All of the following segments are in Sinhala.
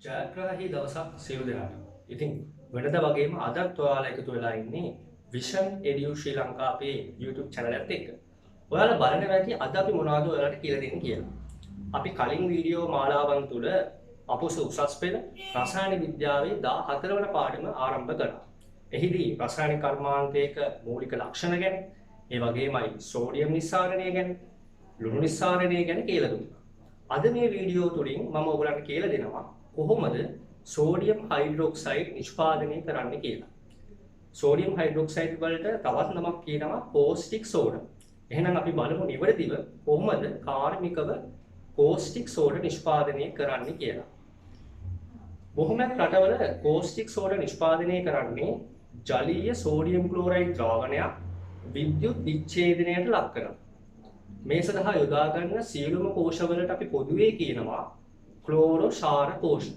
ජයග්‍රාහී දවසක් සියලු දෙනාට. ඉතින් වෙනද වගේම අදත් ඔයාලා එකතු වෙලා ඉන්නේ Vision Edu ශ්‍රී ලංකා අපේ YouTube channel එකත් එක්ක. ඔයාලා බලන්න වැඩි අද අපි මොනවද ඔයාලට කියලා දෙන්නේ කියලා. අපි කලින් වීඩියෝ මාලාවන් තුල අපොස උසස් පෙළ රසායන විද්‍යාවේ 14 වන පාඩම ආරම්භ කළා. එහිදී රසායනික කර්මාන්තයක මූලික ලක්ෂණ ගැන, ඒ වගේමයි සෝඩියම් නිස්සාරණය ගැන, ලුණු නිස්සාරණය ගැන කියලා දුන්නා. අද මේ වීඩියෝ තුලින් මම ඔයගලන්ට කියලා දෙනවා කොහොමද සෝඩියම් හයිඩ්‍රොක්සයිඩ් නිෂ්පාදනය කරන්න කියලා. සෝඩියම් හයිඩ්‍රොක්සයිඩ් වලට තවත් නමක් කියනවා කෝස්ටික් සෝඩා. එහෙනම් අපි බලමු නිවැරදිව කොහොමද කාර්මිකව කෝස්ටික් සෝඩා නිෂ්පාදනය කරන්න කියලා. බොහොමයක් රටවල කෝස්ටික් සෝඩා නිෂ්පාදනය කරන්නේ ජලීය සෝඩියම් ක්ලෝරයිඩ් ද්‍රාවණයක් විද්‍යුත් විච්ඡේදනයට ලක් කරනවා. මේ සඳහා යොදා ගන්න සියලුම කෝෂවලට අපි පොදුවේ කියනවා ක්ලෝරෝෂාර කෝෂ.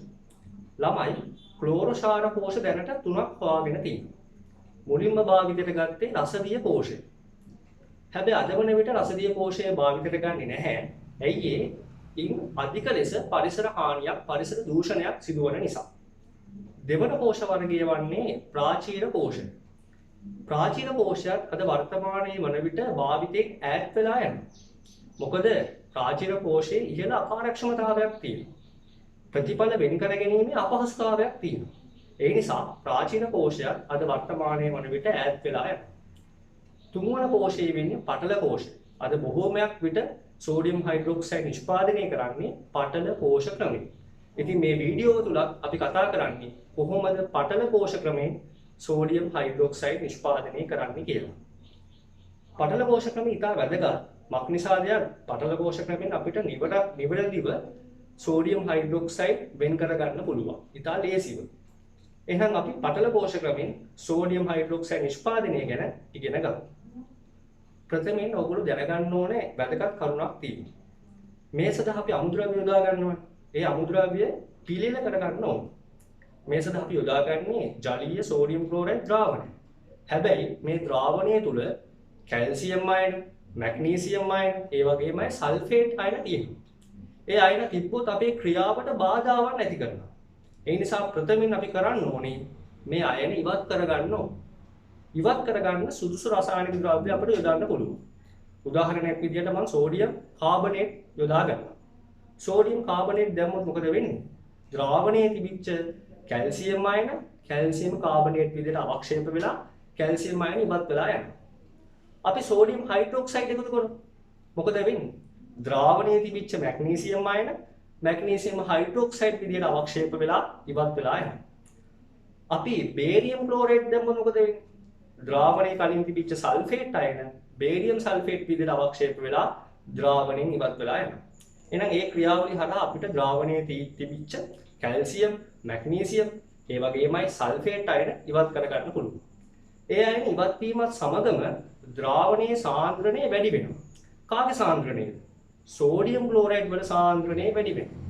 ළමයි ක්ලෝරෝෂාර කෝෂ දැනට 3ක් හොයාගෙන තියෙනවා. මුලින්ම භාවිතයට ගත්තේ රසදිය කෝෂය. හැබැයි අද වන විට රසදිය කෝෂය භාවිතයට ගන්නේ නැහැ. ඇයි ඒ? ඉන් අධික ලෙස පරිසර හානියක්, පරිසර දූෂණයක් සිදුවන නිසා. දෙවන කෝෂ වර්ගය වන්නේ ප්‍රාචීන කෝෂය. ප්‍රාචීන කෝෂයත් අද වර්තමානයේ වන විට භාවිතයෙන් ඈත් වෙලා යනවා. මොකද ප්‍රාචීන කෝෂයේ ඉහළ අකාර්යක්ෂමතාවයක් තියෙනවා. ප්‍රතිඵල වෙන් කර ගැනීමේ අපහසුතාවයක් තියෙනවා. ඒ නිසා ප්‍රාචීන කෝෂයත් අද වර්තමානයේ වන විට ඈත් වෙලා යනවා. තුන්වන කෝෂය වෙන්නේ පටල කෝෂය. අද බොහෝමයක් විට සෝඩියම් හයිඩ්‍රොක්සයිඩ් නිෂ්පාදනය කරන්නේ පටල කෝෂ ක්‍රමයෙන්. ඉතින් මේ වීඩියෝ තුල අපි කතා කරන්නේ කොහොමද පටල කෝෂ ක්‍රමයෙන් සෝඩියම් හයිඩ්‍රොක්සයිඩ් නිෂ්පාදනය කරන්නේ කියලා. පටල කෝෂ ක්‍රමය ඉතා වැදගත්. මක්නිසාදයක් පටල කෝෂ ක්‍රමයෙන් අපිට නිවැරදිව සෝඩියම් හයිඩ්‍රොක්සයිඩ් වෙන් කර ගන්න පුළුවන්. ඉතා ලේසිව. එහෙනම් අපි පටල කෝෂ ක්‍රමයෙන් සෝඩියම් හයිඩ්‍රොක්සයිඩ් නිෂ්පාදනය ගැන ඉගෙන ගමු. ප්‍රථමයෙන් ඔයගොල්ලෝ දැනගන්න ඕනේ වැදගත් කරුණක් තියෙනවා. මේ සඳහා අපි අමුද්‍රව්‍ය යොදා ගන්නවා. ඒ අමුද්‍රව්‍ය පිළිල කර ගන්න ඕනේ. මේ සඳහා අපි යොදාගන්නේ ජලීය සෝඩියම් ක්ලෝරයිඩ් ද්‍රාවණය. හැබැයි මේ ද්‍රාවණය තුල කැල්සියම් අයන, මැග්නීසියම් අයන, ඒ වගේමයි සල්ෆේට් අයන තියෙනවා. ඒ අයන තිබ්බොත් අපේ ක්‍රියාවට බාධාවක් නැති කරනවා. ඒ නිසා ප්‍රථමයෙන් අපි කරන්න ඕනේ මේ අයන ඉවත් කරගන්න ඕනේ. ඉවත් කරගන්න සුදුසු රසායනික ද්‍රව්‍ය අපිට යොදන්න පුළුවන්. උදාහරණයක් විදිහට මම සෝඩියම් කාබනේට් යොදා ගන්නවා. සෝඩියම් කාබනේට් දැම්මොත් මොකද වෙන්නේ? ද්‍රාවණයේ තිබිච්ච කැල්සියම් අයන කැල්සියම් කාබනේට් විදිහට අවක්ෂේප වෙලා කැල්සියම් අයන ඉවත් වෙලා යනවා. අපි සෝඩියම් හයිඩ්‍රොක්සයිඩ් එකතු කරමු. මොකද වෙන්නේ? ද්‍රාවණයේ තිබිච්ච මැග්නීසියම් අයන මැග්නීසියම් හයිඩ්‍රොක්සයිඩ් විදිහට අවක්ෂේප වෙලා ඉවත් වෙලා යනවා. අපි බේරියම් ක්ලෝරේට් දැම්මොත් මොකද වෙන්නේ? ද්‍රාවණයේ කලින් තිබිච්ච සල්ෆේට් අයන බේරියම් සල්ෆේට් විදිහට අවක්ෂේප වෙලා ද්‍රාවණයෙන් ඉවත් වෙලා යනවා. එහෙනම් ඒ ක්‍රියාවලිය හරහා අපිට ද්‍රාවණයේ තිබිච්ච කැල්සියම්, මැග්නීසියම්, ඒ වගේමයි සල්ෆේට් අයන ඉවත් කර ගන්න පුළුවන්. ඒ අයන ඉවත් වීමත් සමගම ද්‍රාවණයේ සාන්ද්‍රණය වැඩි වෙනවා. කාගේ සාන්ද්‍රණයද? සෝඩියම් ක්ලෝරයිඩ් වල සාන්ද්‍රණය වැඩි වෙනවා.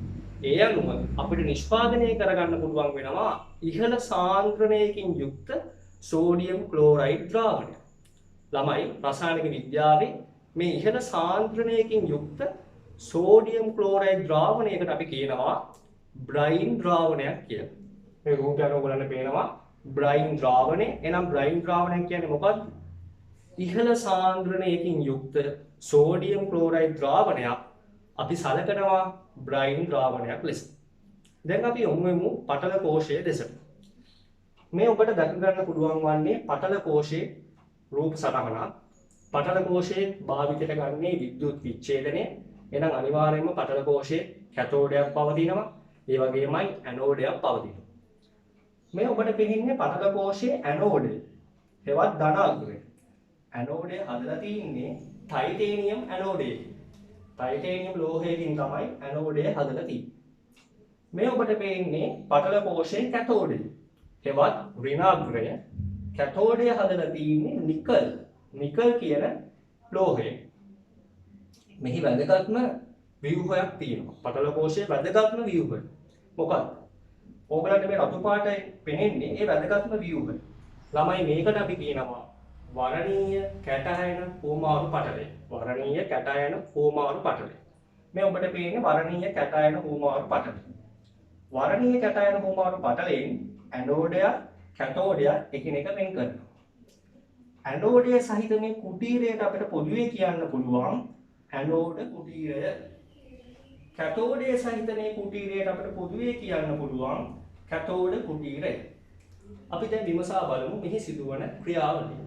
ඒ අනුව අපිට නිෂ්පාදනය කරගන්න පුළුවන් වෙනවා ඉහළ සාන්ද්‍රණයකින් යුක්ත සෝඩියම් ක්ලෝරයිඩ් ද්‍රාවණය. ළමයි රසායනික විද්‍යාවේ මේ ඉහළ සාන්ද්‍රණයකින් යුක්ත සෝඩියම් ක්ලෝරයිඩ් ද්‍රාවණයකට අපි කියනවා බ්‍රයින් ද්‍රාවණයක් කියලා. මේ රූපය අනුව බලන්න පේනවා බ්‍රයින් ද්‍රාවණය. එහෙනම් බ්‍රයින් ද්‍රාවණය කියන්නේ මොකක්ද? ඉහළ සාන්ද්‍රණයකින් යුක්ත සෝඩියම් ක්ලෝරයිඩ් ද්‍රාවණයක් අපි සලකනවා බ්‍රයින් ද්‍රාවණයක් ලෙස. දැන් අපි යොමු වෙමු පටල කෝෂයේ දෙසට. මේ ඔබට දැක ගන්න පුළුවන් වන්නේ පටල කෝෂයේ රූප සටහනක්. පටල කෝෂයේ භාවිතයට ගන්නේ විද්‍යුත් විච්ඡේදනය. එහෙනම් අනිවාර්යයෙන්ම පටල කෝෂයේ කැතෝඩයක් පවතිනවා. ඒ වගේමයි ඇනෝඩයක් පවතිනවා. මේ ඔබට පෙනෙන්නේ පටල කෝෂයේ ඇනෝඩය. හෙවත් ධන අග්‍රය. ඇනෝඩය හදලා තින්නේ ටයිටේනියම් ඇනෝඩයකින්. ටයිටේනියම් ලෝහයකින් තමයි ඇනෝඩය හදලා තින්නේ. මේ ඔබට පෙනෙන්නේ පටල කෝෂයේ කැතෝඩය. හෙවත් ඍණාග්‍රය. කැතෝඩය හදලා තින්නේ නිකල්. නිකල් කියන ලෝහය. මෙහි වැදගත්ම ව්‍යුහයක් තියෙනවා. පටල කෝෂයේ වැදගත්ම ව්‍යුහය. මොකක්ද? ඕගලන්ට මේ රතු පාටයි පෙනෙන්නේ ඒ වැදගත්ම ව්‍යුහය. ළමයි මේකට අපි කියනවා වරණීය කැටයන හෝමාරු පටලය. වරණීය කැටයන හෝමාරු පටලය. මේ ඔබට පේන්නේ වරණීය කැටයන හෝමාරු පටලය. වර්ණීය කැටයන හුවමාරු පටලයෙන් ඇනෝඩය කැතෝඩය එකිනෙක වෙන් කරනවා. ඇනෝඩය සහිත මේ කුටීරයට අපිට පොදුවේ කියන්න පුළුවන් ඇනෝඩ කුටීරය. කැතෝඩය සහිත මේ කුටීරයට අපිට පොදුවේ කියන්න පුළුවන් කැතෝඩ කුටීරය. අපි දැන් විමසා බලමු මෙහි සිදුවන ක්‍රියාවලිය.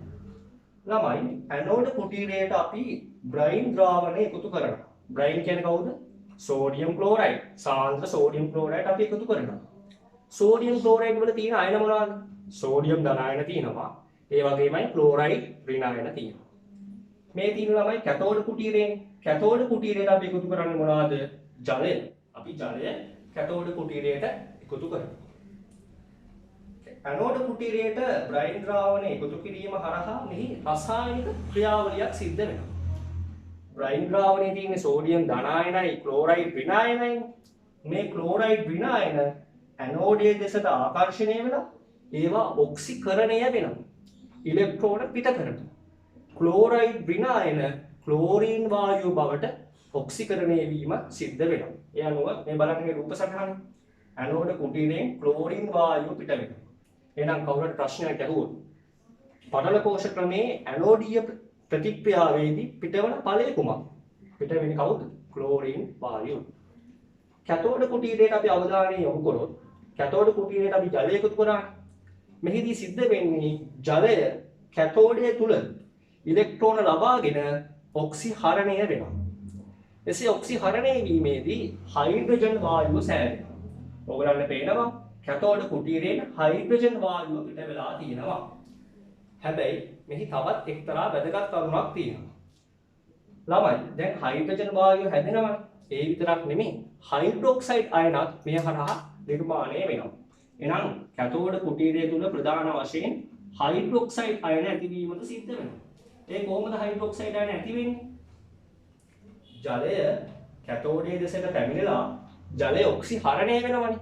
ළමයි ඇනෝඩ කුටීරයට අපි බ්‍රයින් ද්‍රාවණය එකතු කරනවා. බ්‍රයින් කියන්නේ කවුද? Sodium chloride. සාන්ද්‍ර සෝඩියම් ක්ලෝරයිඩ් අපි එකතු කරනවා. සෝඩියම් ක්ලෝරයිඩ් වල තියෙන අයන මොනවාද? සෝඩියම් ධන අයන තියෙනවා. ඒ වගේමයි ක්ලෝරයිඩ් ඍණ අයන තියෙනවා. මේ තියෙන ළමයි කැතෝඩ කුටීරයෙන්. කැතෝඩ කුටීරයට අපි එකතු කරන්නේ මොනවාද? ජලය. අපි ජලය කැතෝඩ කුටීරයට එකතු කරනවා. ඇනෝඩ කුටීරයට බ්‍රයින් ද්‍රාවණය එකතු කිරීම හරහා මෙහි රසායනික ක්‍රියාවලියක් සිද්ධ වෙනවා. බ්‍රයින් ද්‍රාවණයේ තියෙන සෝඩියම් ධන අයනයි ක්ලෝරයිඩ් ඍණ අයනයි. මේ ක්ලෝරයිඩ් ඍණ අයන ඇනෝඩයේ දෙසට ආකර්ෂණය වෙලා ඒවා ඔක්සිකරණය වෙනවා. ඉලෙක්ට්‍රෝන පිට කරනවා. ක්ලෝරයිඩ් ඍණ අයන ක්ලෝරින් වායුව බවට ඔක්සිකරණය වීම සිද්ධ වෙනවා. ඒ අනුව මේ බලන්න මේ රූප සටහන. ඇනෝඩ කුටීරයෙන් ක්ලෝරින් වායුව පිට වෙනවා. එහෙනම් කවුරුත් ප්‍රශ්නයක් අහුවොත් පටල කෝෂ ක්‍රමයේ ඇනෝඩීය ප්‍රතික්‍රියාවේදී පිටවන ඵලය කුමක්ද? පිට වෙන්නේ කවුද? ක්ලෝරින් වායුව. කැතෝඩ කුටීරයට අපි අවධානය යොමු කරොත් කැතෝඩ කුටීරයට අපි ජලය එකතු කරා. මෙහිදී සිද්ධ වෙන්නේ ජලය කැතෝඩය තුල ඉලෙක්ට්‍රෝන ලබාගෙන ඔක්සිහරණය වෙනවා. එසේ ඔක්සිහරණය වීමේදී හයිඩ්‍රජන් වායුව සෑදෙනවා. ඔයගලන්ට පේනවා කැතෝඩ කුටීරයෙන් හයිඩ්‍රජන් වායුව පිට වෙලා තියෙනවා. හැබැයි මෙහි තවත් එක්තරා වැදගත් කරුණක් තියෙනවා. ළමයි දැන් හයිඩ්‍රජන් වායුව හැදෙනවා. ඒ විතරක් නෙමෙයි හයිඩ්‍රොක්සයිඩ් අයනත් මේ හරහා නිර්මාණය වෙනවා. එහෙනම් කැතෝඩ කුටීරය තුල ප්‍රධාන වශයෙන් හයිඩ්‍රොක්සයිඩ් අයන ඇතිවීමද සිද්ධ වෙනවා. ඒ කොහොමද හයිඩ්‍රොක්සයිඩ් අයන ඇති වෙන්නේ? ජලය කැතෝඩයේ දෙසට පැමිණලා ජලය ඔක්සිහරණය වෙනවනේ.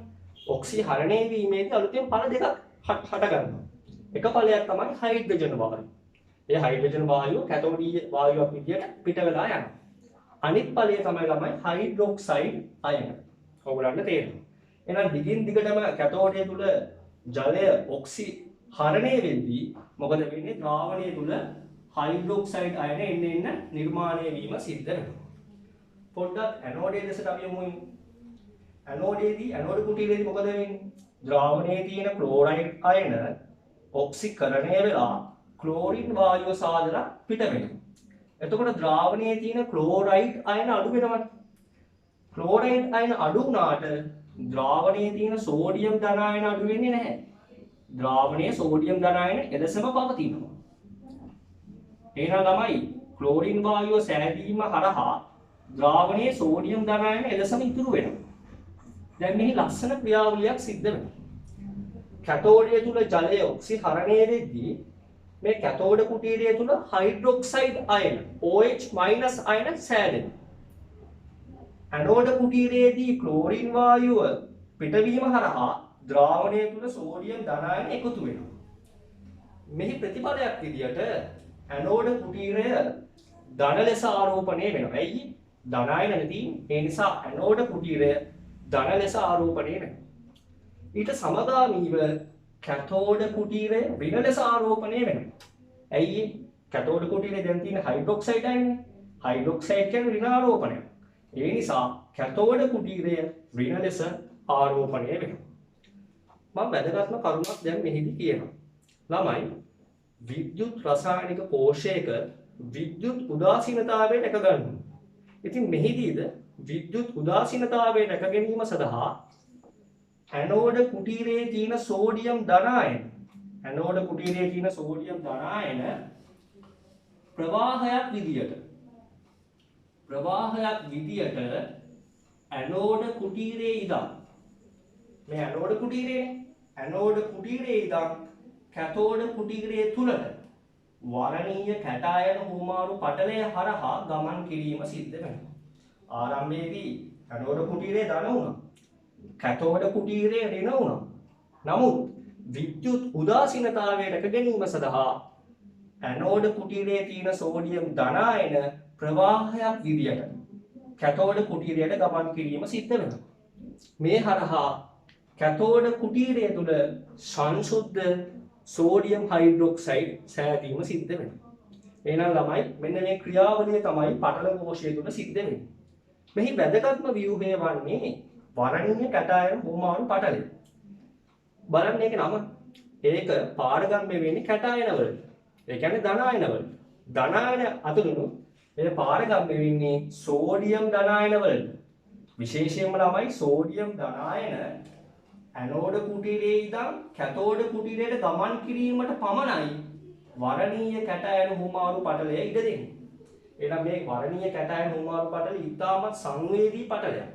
ඔක්සිහරණය වීමේදී අලුතෙන් ඵල දෙකක් හට ගන්නවා. එක ඵලයක් තමයි හයිඩ්‍රජන් වායුව. ඒ හයිඩ්‍රජන් වායුව කැතෝඩීය වායුවක් විදියට පිට වෙලා යනවා. අනිත් ඵලය තමයි ළමයි හයිඩ්‍රොක්සයිඩ් අයන. ඔයගොල්ලන්ට තේරෙනවා. එහෙනම් දිගින් දිගටම කැතෝඩය තුල ජලය ඔක්සිහරණය වෙද්දී මොකද වෙන්නේ? ද්‍රාවණය තුල හයිඩ්‍රොක්සයිඩ් අයන එන්න නිර්මාණය වීම සිද්ධ වෙනවා. පොඩ්ඩක් ඇනෝඩයේ දෙසට අපි යමු. ඇනෝඩයේදී ඇනෝඩ කුටීරයේදී මොකද වෙන්නේ? ද්‍රාවණයේ තියෙන ක්ලෝරයිඩ් අයන ඔක්සිකරණය වෙලා ක්ලෝරින් වායුව සාදලා පිට වෙනවා. එතකොට ද්‍රාවණයේ තියෙන ක්ලෝරයිඩ් අයන අඩු වෙනවා. ක්ලෝරයිඩ් අයන අඩු වුණාට ද්‍රාවණයේ තියෙන සෝඩියම් ධන අයන අඩු වෙන්නේ නැහැ. ද්‍රාවණයේ සෝඩියම් ධන අයන එලෙසම පවතිනවා. එහෙනම් ළමයි ක්ලෝරින් වායුව සෑදීම හරහා ද්‍රාවණයේ සෝඩියම් ධන අයන එලෙසම ඉතුරු වෙනවා. දැන් මෙහි ලස්සන ක්‍රියාවලියක් සිද්ධ වෙනවා. කැතෝඩය තුල ජලය ඔක්සිහරණය වෙද්දී මේ කැතෝඩ කුටීරය තුල හයිඩ්‍රොක්සයිඩ් අයන OH- අයන සෑදෙනවා. ඇනෝඩ කුටීරයේදී ක්ලෝරින් වායුව පිටවීම හරහා ද්‍රාවණය තුල සෝඩියම් ධන අයන එකතු වෙනවා. මෙහි ප්‍රතිඵලයක් විදියට ඇනෝඩ කුටීරය ධන ලෙස ආරෝපණය වෙනවා. ඇයි? ධන අයන නැති ඒ නිසා ඇනෝඩ කුටීරය ධන ලෙස ආරෝපණය වෙනවා. ඊට සමගාමීව කැතෝඩ කුටීරය ඍණ ලෙස ආරෝපණය වෙනවා. ඇයි? කැතෝඩ කුටීරේ දැන් තියෙන හයිඩ්‍රොක්සයිඩ් අයනේ. හයිඩ්‍රොක්සයිඩ් කියන්නේ ඍණ ආරෝපණය. ඒ නිසා කැතෝඩ කුටීරය ඍණ ලෙස ආරෝපණය වෙනවා. මම වැදගත්ම කරුණක් දැන් මෙහිදී කියනවා. ළමයි විද්‍යුත් රසායනික කෝෂයක විද්‍යුත් උදාසීනතාවයට එක ගන්නවා. ඉතින් මෙහිදීද විද්‍යුත් උදාසීනතාවය දැක ගැනීම සඳහා ඇනෝඩ කුටීරයේ තියෙන සෝඩියම් ධන අයන ප්‍රවාහයක් විදියට ඇනෝඩ කුටීරයේ ඉඳන් මේ ඇනෝඩ කුටීරයේ ඉඳන් කැතෝඩ කුටීරයේ තුලට වර්ණීය කැටායන හුවමාරු පටලය හරහා ගමන් කිරීම සිද්ධ වෙනවා. ආරම්භයේදී ඇනෝඩ කුටීරය ධන වුණා. කැතෝඩ කුටීරය ඍණ වුණා. නමුත් විද්‍යුත් උදාසීනතාවය දැක ගැනීම සඳහා ඇනෝඩ කුටීරයේ තියෙන සෝඩියම් ධන අයන ප්‍රවාහයක් විදියට කැතෝඩ කුටීරයට ගමන් කිරීම සිද්ධ වෙනවා. මේ හරහා කැතෝඩ කුටීරය තුළ සංශුද්ධ සෝඩියම් හයිඩ්‍රොක්සයිඩ් සෑදීම සිද්ධ වෙනවා. එහෙනම් ළමයි මෙන්න මේ ක්‍රියාවලිය තමයි පටල කෝෂය තුළ සිද්ධ වෙන්නේ. මෙහි වැදගත්ම ව්‍යුහය වන්නේ වරණීය කැටායන හුමාණු පටලය. බලන්න ඒකේ නම. ඒක පාරගම්ම්‍ය වෙන්නේ කැටායනවල. ඒ කියන්නේ ධනායනවල. ධනායන අතුරුණු මේ පාරගම්ම්‍ය වෙන්නේ සෝඩියම් ධනායනවල. විශේෂයෙන්ම ළමයි සෝඩියම් ධනායන ඇනෝඩ කුටීරයේ ඉඳන් කැතෝඩ කුටීරයට ගමන් කිරීමට පමණයි වරණීය කැටායන හුමාරු පටලය ඉඩ දෙන්නේ. එහෙනම් මේ වරණීය කැටායන හුමාරු පටලය ඉතාමත් සංවේදී පටලයක්.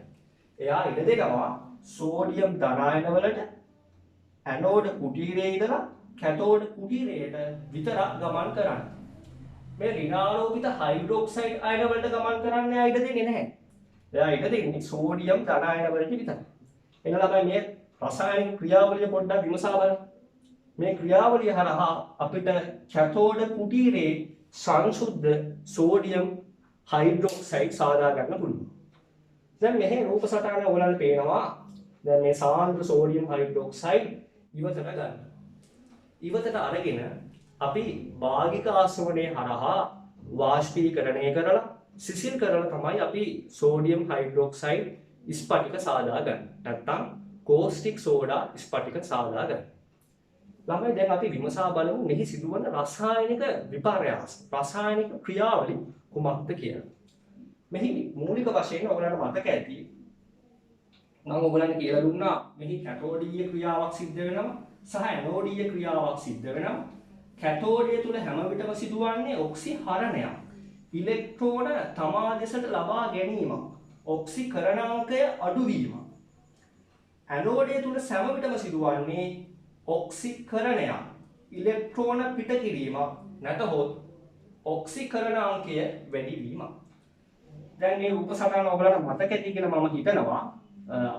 එයා ඉඩ දෙනවා සෝඩියම් ධනායන වලට ඇනෝඩ කුටීරයේ ඉඳලා කැතෝඩ කුටීරයට විතරක් ගමන් කරන්න. මේ ඍණාරෝපිත හයිඩ්‍රොක්සයිඩ් අයන වලට ගමන් කරන්න එයා ඉඩ දෙන්නේ නැහැ. එයා ඉඩ දෙන්නේ සෝඩියම් ධනායන වලට විතරයි. එහෙනම් ළමයි මේ රසායනික ක්‍රියාවලිය පොඩ්ඩක් විමසා බලන්න. මේ ක්‍රියාවලිය හරහා අපිට කැතෝඩ කුටීරයේ සංශුද්ධ සෝඩියම් හයිඩ්‍රොක්සයිඩ් සාදා ගන්න පුළුවන්. දැන් මෙහි රූප සටහන ඔයගලන්ට පේනවා. දැන් මේ සාන්ද්‍ර සෝඩියම් හයිඩ්‍රොක්සයිඩ් ඉවතට ගන්න. ඉවතට අරගෙන අපි භාගික ආශ්‍රවණය හරහා වාෂ්පීකරණය කරලා සිසිල් කරලා තමයි අපි සෝඩියම් හයිඩ්‍රොක්සයිඩ් ස්පටික සාදා ගන්න. නැත්තම් කෝස්ටික් සෝඩා ස්පටික සාදා ගන්න. ළමයි දැන් අපි විමසා බලමු මෙහි සිදුවන රසායනික විපර්යාස රසායනික ක්‍රියාවලිය කුමක්ද කියලා. මෙහි මූලික වශයෙන් ඔයගලන්ට මතක ඇති මම ඔයගලන්ට කියලා දුන්නා මෙහි කැතෝඩීය ක්‍රියාවක් සිද්ධ වෙනවා සහ ඇනෝඩීය ක්‍රියාවක් සිද්ධ වෙනවා. කැතෝඩය තුල හැම විටම සිදුවන්නේ ඔක්සිහරණයක්. ඉලෙක්ට්‍රෝන තමා දෙසට ලබා ගැනීම. ඔක්සිකරණාංකය අඩුවීම. ඇනෝඩය තුල සෑම විටම සිදුවන්නේ ඔක්සිකරණයක්. ඉලෙක්ට්‍රෝන පිට කිරීම නැතහොත් ඔක්සිකරණාංකය වැඩි වීම. දැන් මේ රූප සටහන ඔයගලන්ට මතක ඇති කියලා මම හිතනවා.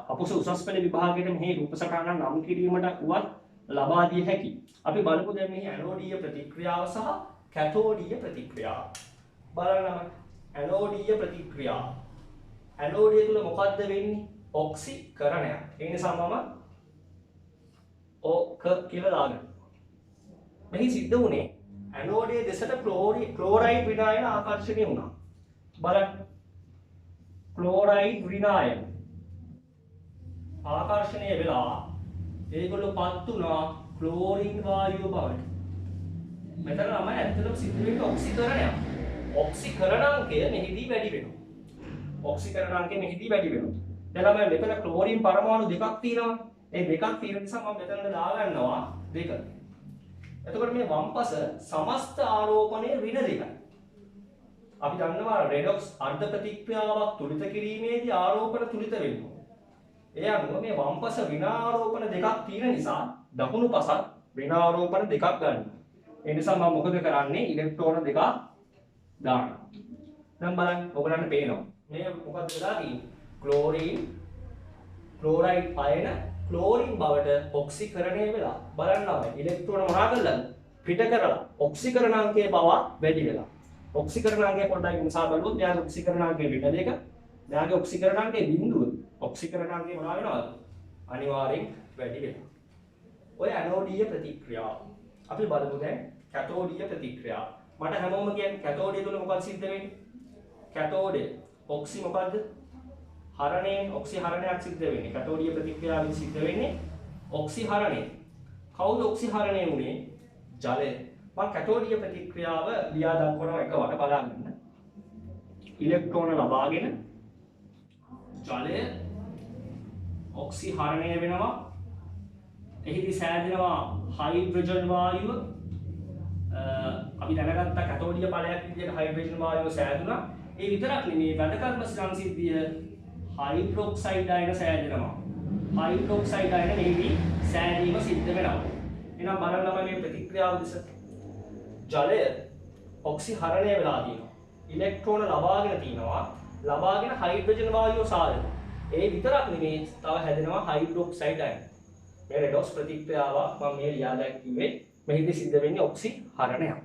අපොස උසස් පෙළ විභාගයේ මේ රූප සටහන නම් කිරීමට උවත් ලබා දිය හැකි. අපි බලමු දැන් මේ ඇනෝඩීය ප්‍රතික්‍රියාව සහ කැතෝඩීය ප්‍රතික්‍රියාව. බලන්න ඇනෝඩීය ප්‍රතික්‍රියාව. ඇනෝඩිය තුල මොකද්ද වෙන්නේ? ඔක්සිකරණයක්. ඒ නිසා මම ඔක කියලා දාගන්න. මෙහි සිද්ධ වුණේ ඇනෝඩයේ දෙසට ක්ලෝරයිඩ් විනායන ආකර්ෂණය වුණා. බලන්න. ක්ලෝරයිඩ් විනායන ආකර්ෂණය වෙලා ඒගොල්ලෝ පත් වුණා ක්ලෝරින් වායුව බවට. මෙතන තමයි ඇත්තටම සිද්ධ වෙන්නේ ඔක්සිකරණයක්. ඔක්සිකරණාංකය මෙහිදී වැඩි වෙනවා. ඔක්සිකරණාංකය මෙහිදී වැඩි වෙනවා. දැන් අපි මෙතන ක්ලෝරින් පරමාණු දෙකක් තියෙනවා. ඒ දෙකක් තියෙන නිසා මම මෙතනට දාගන්නවා 2. එතකොට මේ වම්පස සමස්ත ආරෝපණයේ ඍණ 2යි. අපි දන්නවා රෙඩොක්ස් අර්ධ ප්‍රතික්‍රියාවක් තුලිත කිරීමේදී ආරෝපණ තුලිත වෙනවා. ඒ අනුව මේ වම්පස ඍණාරෝපණ දෙකක් තියෙන නිසා දකුණු පසත් ඍණාරෝපණ දෙකක් ගන්නවා. ඒ නිසා මම මොකද කරන්නේ? ඉලෙක්ට්‍රෝන දෙකක් දානවා. දැන් බලන්න ඔයගලන්ට පේනවා. මේ මොකක්ද වෙලා තියෙන්නේ? ක්ලෝරින් ක්ලෝරයිඩ් අයන ක්ලෝරින් බවට ඔක්සිකරණය වෙලා බලන්නවා ඉලෙක්ට්‍රෝන මොනා කළාද? පිට කරලා ඔක්සිකරණාංකයේ බව වැඩි වෙලා. ඔක්සිකරණාංකය පොඩ්ඩක් විමසා බලුවොත් යාගේ ඔක්සිකරණාංකය පිට දෙක. යාගේ ඔක්සිකරණාංකයේ බිඳුව ඔක්සිකරණාංකය මොනවා වෙනවද? අනිවාර්යෙන් වැඩි වෙනවා. ඔය ඇනෝඩීය ප්‍රතික්‍රියාව. අපි බලමු දැන් කැතෝඩීය ප්‍රතික්‍රියාව. මට හැමෝම කියන්නේ කැතෝඩිය තුල මොකක්ද සිද්ධ වෙන්නේ? කැතෝඩය ඔක්සි මොකද්ද? හරණයෙන් ඔක්සිහරණයක් සිද්ධ වෙන්නේ. කැතෝඩීය ප්‍රතික්‍රියාවෙන් සිද්ධ වෙන්නේ ඔක්සිහරණය. කවුද ඔක්සිහරණය වුනේ? ජලය. මම කැතෝඩීය ප්‍රතික්‍රියාව ලියා දක්වනවා එකවට බලන්න. ඉලෙක්ට්‍රෝන ලබාගෙන ජලය ඔක්සිහරණය වෙනවා. එහිදී සෑදෙනවා හයිඩ්‍රජන් වායුව. අපි දැනගත්ත කැතෝඩීය ඵලයක් විදිහට හයිඩ්‍රජන් වායුව සෑදුනා. ඒ විතරක් නෙමෙයි වැදගත්ම සංසිද්ධිය හයිඩ්‍රොක්සයිඩ් අයන සෑදෙනවා. හයිඩ්‍රොක්සයිඩ් අයන මෙහිදී සෑදීම සිද්ධ වෙනවා. එහෙනම් බලන්න මේ ප්‍රතික්‍රියාව දෙස. ජලය ඔක්සිහරණය වෙලා තියෙනවා. ඉලෙක්ට්‍රෝන ලබාගෙන තිනවා. ලබාගෙන හයිඩ්‍රජන් වායුව සාදෙනවා. ඒ විතරක් නෙමෙයි තව හැදෙනවා හයිඩ්‍රොක්සයිඩ් අයන. මේ රෙඩොක්ස් ප්‍රතික්‍රියාවක් මම මේ ලියා දැක්වුවේ මෙහිදී සිද්ධ වෙන්නේ ඔක්සිහරණයක්.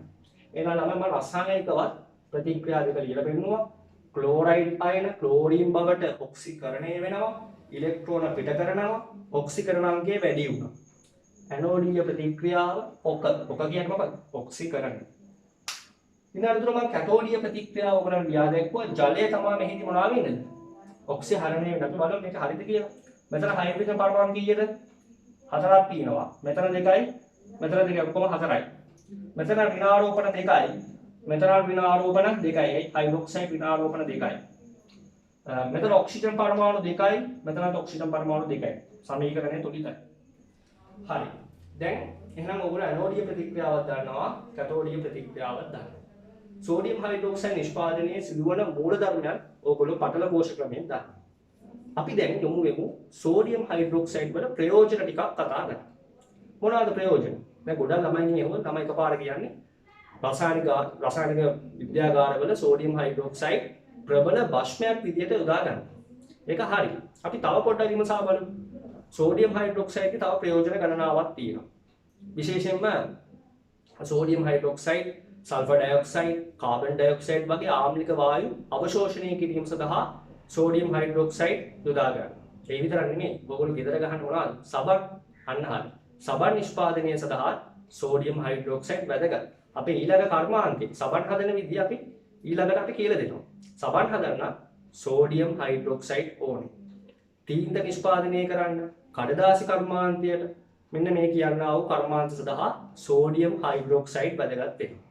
එහෙනම් මම රසායනිකවත් ප්‍රතික්‍රියා දෙක ලියලා පෙන්නනවා. ක්ලෝරයිඩ් අයන ක්ලෝරින් බවට ඔක්සිකරණය වෙනවා. ඉලෙක්ට්‍රෝන පිට කරනවා ඔක්සිකරණ අංකය වැඩි වුණා. ඇනෝඩීය ප්‍රතික්‍රියාව ඔක කියන්නේ මොකක්ද? ඔක්සිකරණ. ඊළඟට මම කැතෝඩීය ප්‍රතික්‍රියාව ඔයගොල්ලන් ලියා දැක්කුවා. ජලය තමයි මෙහිදී මොනවා වෙන්නේ? ඔක්සිහරණය වෙනවා. අපි බලමු මේක හරිද කියලා. මෙතන හයිඩ්‍රජන් පරමාණු කීයද? 4ක් තියෙනවා. මෙතන 2යි. මෙතන 2යි ඔක්කොම 4යි. මෙතන ඍණාරෝපණ 2යි. මෙතන ඍණාරෝපණ 2යි. හයිඩ්‍රොක්සයිඩ් ඍණාරෝපණ 2යි. මෙතන ඔක්සිජන් පරමාණු 2යි. මෙතනත් ඔක්සිජන් පරමාණු 2යි. සමීකරණය තුලිතයි. හරි. දැන් එහෙනම් ඔයගොල්ලෝ ඇනෝඩීය ප්‍රතික්‍රියාවක් දන්නවා, කැතෝඩීය ප්‍රතික්‍රියාවක් දන්නවා. සෝඩියම් හයිඩ්‍රොක්සයිඩ් නිෂ්පාදනයේ සිදුවන මූලධර්මයන් ඔයගොල්ලෝ පටල කෝෂ ක්‍රමයෙන් දන්නවා. අපි දැන් යමු සෝඩියම් හයිඩ්‍රොක්සයිඩ් වල ප්‍රයෝජන ටිකක් කතා කරමු. මොනවාද ප්‍රයෝජන? දැන් ගොඩක් ළමයි නේ ළමයි එකපාර කියන්නේ රසායනික විද්‍යාගාරවල සෝඩියම් හයිඩ්‍රොක්සයිඩ් ප්‍රබල භස්මයක් විදියට යොදා ගන්නවා. ඒක හරි. අපි තව පොඩ්ඩක් විමසා බලමු. සෝඩියම් හයිඩ්‍රොක්සයිඩ් ගේ තව ප්‍රයෝජන ගණනාවක් තියෙනවා. විශේෂයෙන්ම sodium hydroxide, sulphur dioxide, carbon dioxide වගේ ආම්ලික වායු අවශෝෂණය කිරීම සඳහා සෝඩියම් හයිඩ්‍රොක්සයිඩ් යොදා ගන්නවා. ඒ විතරක් නෙමෙයි. ඔයගොල්ලෝ ගෙදර ගහන්න මොනවද? සබන් අන්න හරි. සබන් නිෂ්පාදනය සඳහා සෝඩියම් හයිඩ්‍රොක්සයිඩ් වැදගත්. අපේ ඊළඟ කර්මාන්තේ සබන් හදන විදිහ අපි ඊළඟට අපි කියලා දෙනවා. සබන් හදන්න සෝඩියම් හයිඩ්‍රොක්සයිඩ් ඕනේ. තීන්ත නිෂ්පාදනය කරන්න කඩදාසි කර්මාන්තයට මෙන්න මේ කියන්නා වූ කර්මාන්ත සඳහා සෝඩියම් හයිඩ්‍රොක්සයිඩ් වැදගත් වෙනවා.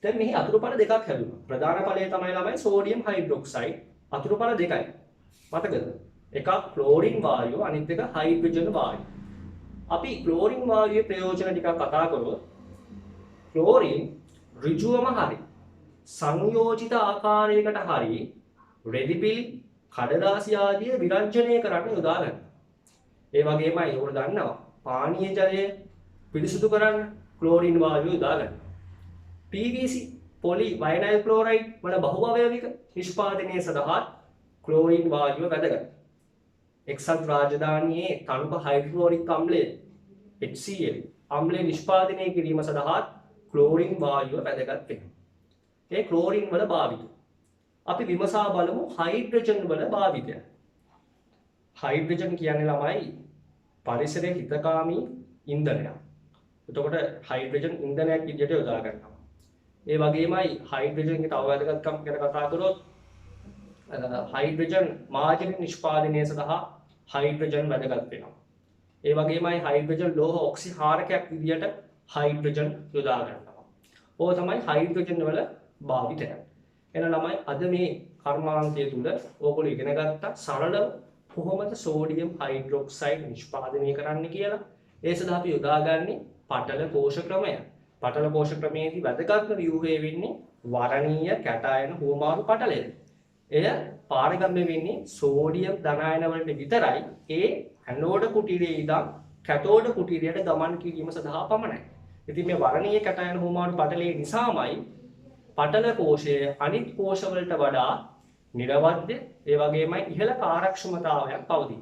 දැන් මෙහි අතුරුඵල දෙකක් හැදුණා. ප්‍රධාන ඵලය තමයි ළමයි සෝඩියම් හයිඩ්‍රොක්සයිඩ්. අතුරුඵල දෙකයි. මතකද? එකක් ක්ලෝරින් වායුව, අනිත් එක හයිඩ්‍රජන් වායුව. අපි ක්ලෝරින් වායුවේ ප්‍රයෝජන ටිකක් කතා කරොත් ක්ලෝරින් ඍජුවම හරි සංයෝජිත ආකාරයකට හරි රෙදිපිලි කඩදාසි ආදිය විරංජනය කරන්න යොදා ගන්නවා. ඒ වගේමයි ඔයගොල්ලෝ දන්නවා පානීය ජලය පිරිසුදු කරන්න ක්ලෝරින් වායුව යොදා ගන්නවා. PVC පොලි වයනයිල් ක්ලෝරයිඩ් වල බහුඅවයවික නිෂ්පාදනය සඳහා ක්ලෝරින් වායුව වැදගත්. එක්සත් රාජධානියේ තනුක හයිඩ්‍රොක්ලෝරික් අම්ලය HCl අම්ලය නිෂ්පාදනය කිරීම සඳහා ක්ලෝරින් වායුව වැදගත් වෙනවා. ඒ ක්ලෝරින් වල භාවිතය අපි විමසා බලමු හයිඩ්‍රජන් වල භාවිතය. හයිඩ්‍රජන් කියන්නේ ළමයි පරිසරයේ හිතකාමී ඉන්ධනයක්. එතකොට හයිඩ්‍රජන් ඉන්ධනයක් විදිහට යොදා ගන්නවා. ඒ වගේමයි හයිඩ්‍රජන්ගේ තව වැදගත්කම් ගැන කතා කරොත් හයිඩ්‍රජන් මාර්ජන නිෂ්පාදනය සඳහා හයිඩ්‍රජන් වැදගත් වෙනවා. ඒ වගේමයි හයිඩ්‍රජන් ලෝහ ඔක්සිහාරකයක් විදිහට හයිඩ්‍රජන් යොදා ගන්නවා. ඕක තමයි හයිඩ්‍රජන් වල භාවිතය. එහෙනම් ළමයි අද මේ කර්මාන්තය තුල ඕගොල්ලෝ ඉගෙන ගත්තා සරලව කොහොමද සෝඩියම් හයිඩ්‍රොක්සයිඩ් නිෂ්පාදනය කරන්න කියලා. ඒ සඳහා අපි යොදාගන්නේ පටල කෝෂ ක්‍රමය. පටල කෝෂ ක්‍රමයේදී වැදගත්ම ව්‍යුහය වෙන්නේ වරණීය කැටායන හුවමාරු පටලය. එය පාරගමනය වෙන්නේ සෝඩියම් ධනායන වලට විතරයි. ඒ ඇනෝඩ කුටීරයේ ඉඳන් කැතෝඩ කුටීරයට ගමන් කිරීම සඳහා පමණයි. ඉතින් මේ වරණීය කැටායන හුවමාරු පටලයේ නිසාමයි පටල කෝෂය අනිත් කෝෂ වලට වඩා නිරවද්‍ය ඒ වගේමයි ඉහළ කාර්යක්ෂමතාවයක් පවතින.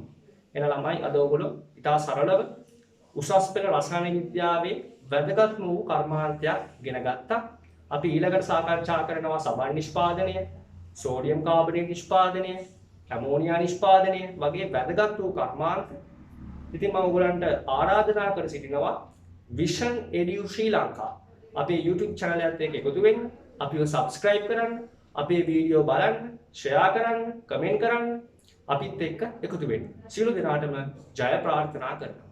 එන ළමයි අද ඔයගොල්ලෝ ඉතා සරලව උසස් පෙළ රසායන විද්‍යාවේ වැදගත්ම වූ කර්මාන්තයක් ඉගෙන ගත්තා. අපි ඊළඟට සාකච්ඡා කරනවා සබන් නිෂ්පාදනය, සෝඩියම් කාබනේට් නිෂ්පාදනය, ඇමෝනියා නිෂ්පාදනය වගේ වැදගත් වූ කර්මාන්ත. ඉතින් මම ඔයගොල්ලන්ට ආරාධනා කර සිටිනවා විෂන් එඩියු ශ්‍රී ලංකා අපේ YouTube channel එකත් එක්ක එකතු වෙන්න, අපිව subscribe කරන්න, අපේ වීඩියෝ බලන්න, ෂෙයා කරන්න, කමෙන්ට් කරන්න, අපිත් එක්ක එකතු වෙන්න. සියලු දෙනාටම ජය ප්‍රාර්ථනා කරනවා.